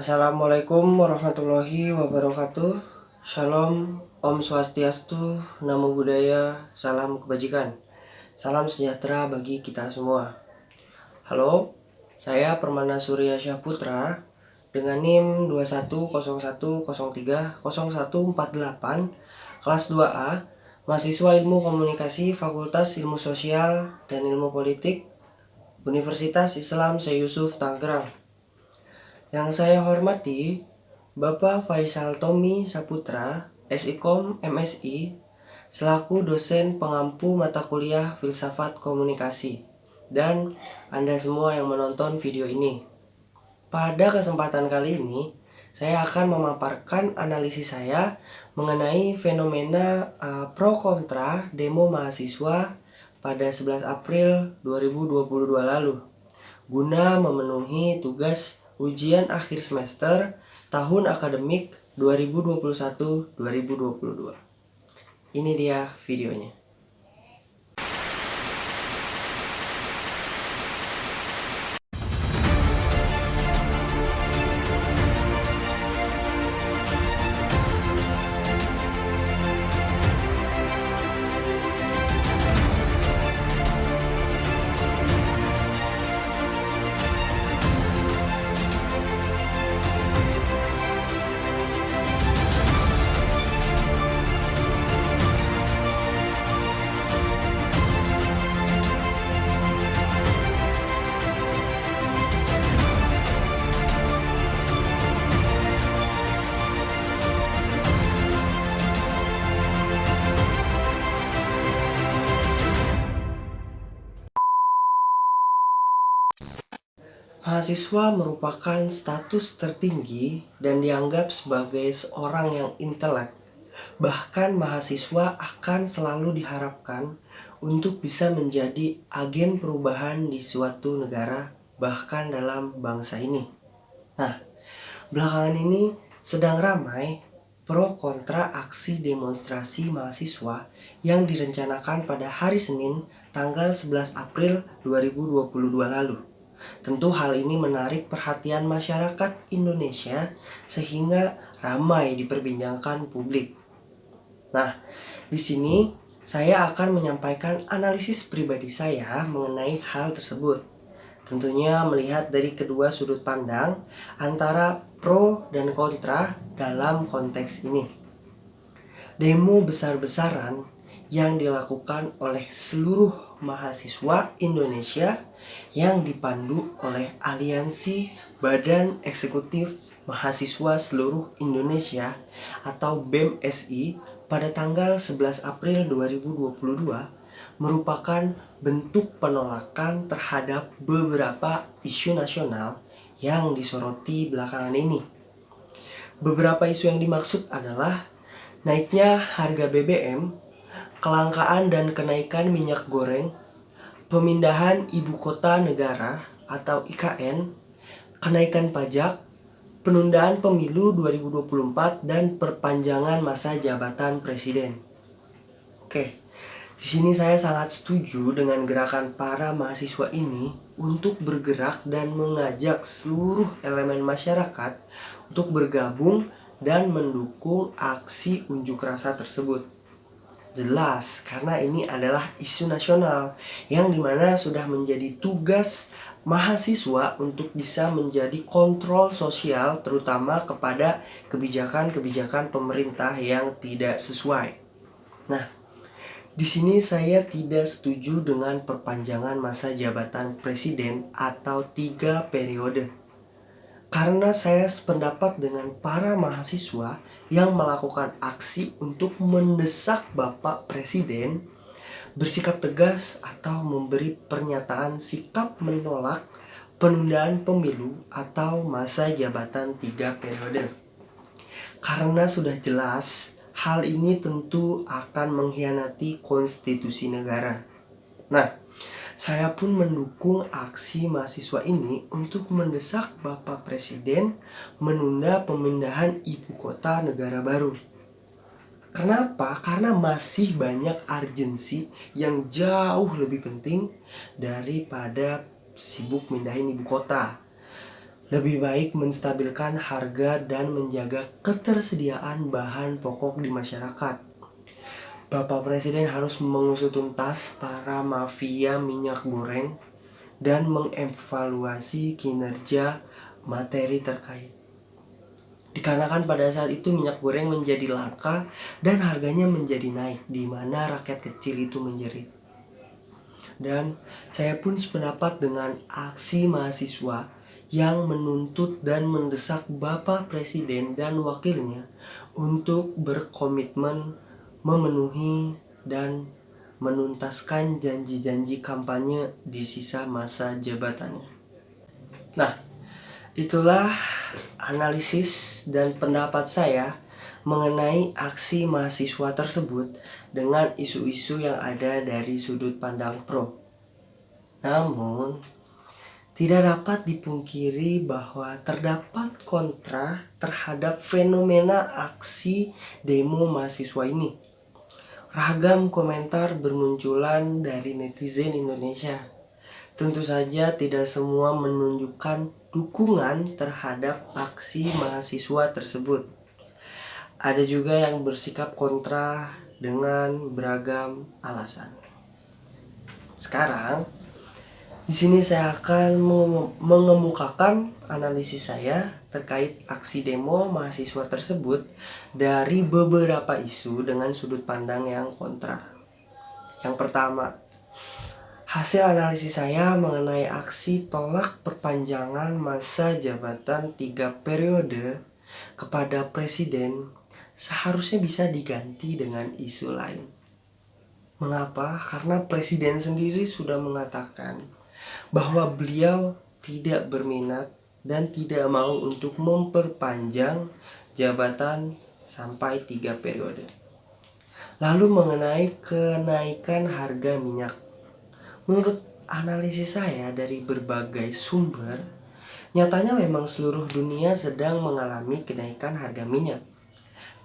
Assalamualaikum warahmatullahi wabarakatuh. Shalom, Om Swastiastu, Namo Buddhaya, salam kebajikan. Salam sejahtera bagi kita semua. Halo, saya Permana Surya Syahputra dengan NIM 2101030148, kelas 2A, mahasiswa Ilmu Komunikasi Fakultas Ilmu Sosial dan Ilmu Politik, Universitas Islam Syekh Yusuf Tangerang. Yang saya hormati Bapak Faisal Tommy Saputra, SIKOM MSI, selaku dosen pengampu mata kuliah Filsafat Komunikasi, dan Anda semua yang menonton video ini. Pada kesempatan kali ini, saya akan memaparkan analisis saya mengenai fenomena pro kontra demo mahasiswa pada 11 April 2022 lalu, guna memenuhi tugas ujian akhir semester tahun akademik 2021-2022. Ini dia videonya. Mahasiswa merupakan status tertinggi dan dianggap sebagai seorang yang intelek. Bahkan mahasiswa akan selalu diharapkan untuk bisa menjadi agen perubahan di suatu negara, bahkan dalam bangsa ini. Nah, belakangan ini sedang ramai pro kontra aksi demonstrasi mahasiswa yang direncanakan pada hari Senin tanggal 11 April 2022 lalu. Tentu hal ini menarik perhatian masyarakat Indonesia sehingga ramai diperbincangkan publik. Nah, di sini saya akan menyampaikan analisis pribadi saya mengenai hal tersebut. Tentunya melihat dari kedua sudut pandang antara pro dan kontra dalam konteks ini. Demo besar-besaran yang dilakukan oleh seluruh mahasiswa Indonesia yang dipandu oleh Aliansi Badan Eksekutif Mahasiswa Seluruh Indonesia atau BEMSI pada tanggal 11 April 2022 merupakan bentuk penolakan terhadap beberapa isu nasional yang disoroti belakangan ini. Beberapa isu yang dimaksud adalah naiknya harga BBM, kelangkaan dan kenaikan minyak goreng, pemindahan ibu kota negara atau IKN, kenaikan pajak, penundaan pemilu 2024 dan perpanjangan masa jabatan presiden. Oke, di sini saya sangat setuju dengan gerakan para mahasiswa ini untuk bergerak dan mengajak seluruh elemen masyarakat untuk bergabung dan mendukung aksi unjuk rasa tersebut. Jelas, karena ini adalah isu nasional yang dimana sudah menjadi tugas mahasiswa untuk bisa menjadi kontrol sosial terutama kepada kebijakan-kebijakan pemerintah yang tidak sesuai. Nah, di sini saya tidak setuju dengan perpanjangan masa jabatan presiden atau 3 periode. Karena saya sependapat dengan para mahasiswa yang melakukan aksi untuk mendesak Bapak Presiden bersikap tegas atau memberi pernyataan sikap menolak penundaan pemilu atau masa jabatan 3 periode. Karena sudah jelas hal ini tentu akan mengkhianati konstitusi negara. Nah, saya pun mendukung aksi mahasiswa ini untuk mendesak Bapak Presiden menunda pemindahan ibu kota negara baru. Kenapa? Karena masih banyak urgensi yang jauh lebih penting daripada sibuk mindahin ibu kota. Lebih baik menstabilkan harga dan menjaga ketersediaan bahan pokok di masyarakat. Bapak Presiden harus mengusut tuntas para mafia minyak goreng dan mengevaluasi kinerja materi terkait. Dikarenakan pada saat itu minyak goreng menjadi langka dan harganya menjadi naik, di mana rakyat kecil itu menjerit. Dan saya pun sependapat dengan aksi mahasiswa yang menuntut dan mendesak Bapak Presiden dan wakilnya untuk berkomitmen memenuhi dan menuntaskan janji-janji kampanye di sisa masa jabatannya. Nah, itulah analisis dan pendapat saya mengenai aksi mahasiswa tersebut dengan isu-isu yang ada dari sudut pandang pro. Namun, tidak dapat dipungkiri bahwa terdapat kontra terhadap fenomena aksi demo mahasiswa ini. Ragam komentar bermunculan dari netizen Indonesia. Tentu saja tidak semua menunjukkan dukungan terhadap aksi mahasiswa tersebut. Ada juga yang bersikap kontra dengan beragam alasan. Sekarang, di sini saya akan mengemukakan analisis saya terkait aksi demo mahasiswa tersebut dari beberapa isu dengan sudut pandang yang kontra. Yang pertama, hasil analisis saya mengenai aksi tolak perpanjangan masa jabatan 3 periode kepada presiden seharusnya bisa diganti dengan isu lain. Mengapa? Karena presiden sendiri sudah mengatakan bahwa beliau tidak berminat dan tidak mau untuk memperpanjang jabatan sampai 3 periode. Lalu mengenai kenaikan harga minyak. Menurut analisis saya dari berbagai sumber, nyatanya memang seluruh dunia sedang mengalami kenaikan harga minyak.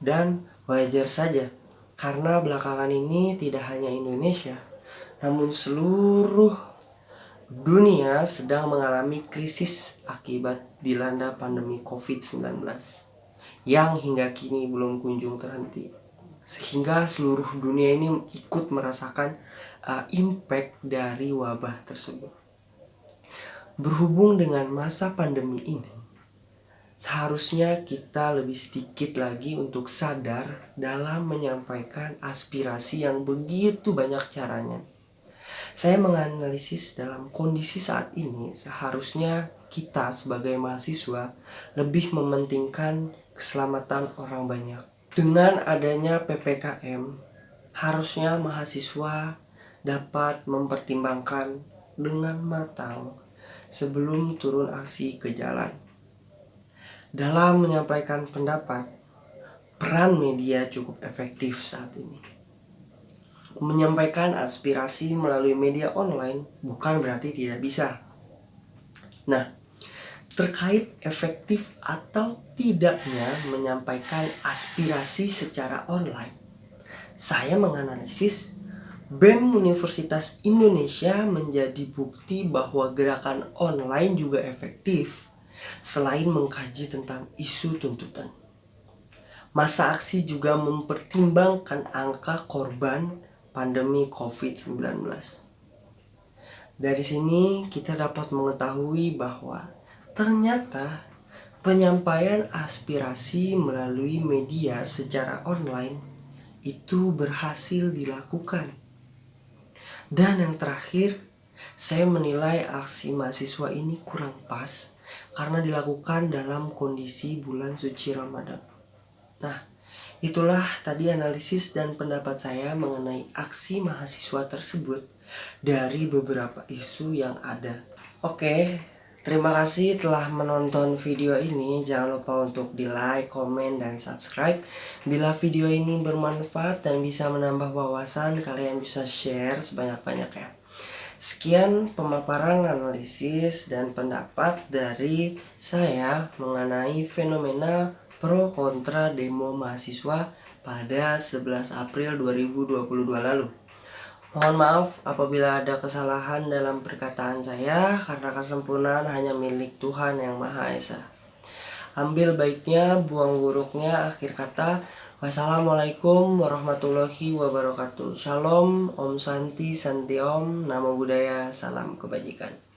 Dan wajar saja, karena belakangan ini tidak hanya Indonesia, namun seluruh dunia sedang mengalami krisis akibat dilanda pandemi COVID-19 yang hingga kini belum kunjung terhenti. Sehingga seluruh dunia ini ikut merasakan impact dari wabah tersebut. Berhubung dengan masa pandemi ini, seharusnya kita lebih sedikit lagi untuk sadar dalam menyampaikan aspirasi yang begitu banyak caranya. Saya menganalisis dalam kondisi saat ini, seharusnya kita sebagai mahasiswa lebih mementingkan keselamatan orang banyak. Dengan adanya PPKM, harusnya mahasiswa dapat mempertimbangkan dengan matang sebelum turun aksi ke jalan. Dalam menyampaikan pendapat, peran media cukup efektif saat ini. Menyampaikan aspirasi melalui media online bukan berarti tidak bisa. Nah, terkait efektif atau tidaknya menyampaikan aspirasi secara online, saya menganalisis BEM Universitas Indonesia menjadi bukti bahwa gerakan online juga efektif selain mengkaji tentang isu tuntutan. Masa aksi juga mempertimbangkan angka korban pandemi COVID-19. Dari sini kita dapat mengetahui bahwa ternyata penyampaian aspirasi melalui media secara online itu berhasil dilakukan. Dan yang terakhir, saya menilai aksi mahasiswa ini kurang pas karena dilakukan dalam kondisi bulan suci Ramadan. Nah, itulah tadi analisis dan pendapat saya mengenai aksi mahasiswa tersebut dari beberapa isu yang ada. Oke, terima kasih telah menonton video ini. Jangan lupa untuk di like, komen, dan subscribe. Bila video ini bermanfaat dan bisa menambah wawasan, kalian bisa share sebanyak-banyaknya. Sekian pemaparan analisis dan pendapat dari saya mengenai fenomena pro kontra demo mahasiswa pada 11 April 2022 lalu. Mohon maaf apabila ada kesalahan dalam perkataan saya, karena kesempurnaan hanya milik Tuhan Yang Maha Esa. Ambil baiknya, buang buruknya. Akhir kata, wassalamualaikum warahmatullahi wabarakatuh. Shalom, Om Santi, Santi Om, Namo Buddhaya, salam kebajikan.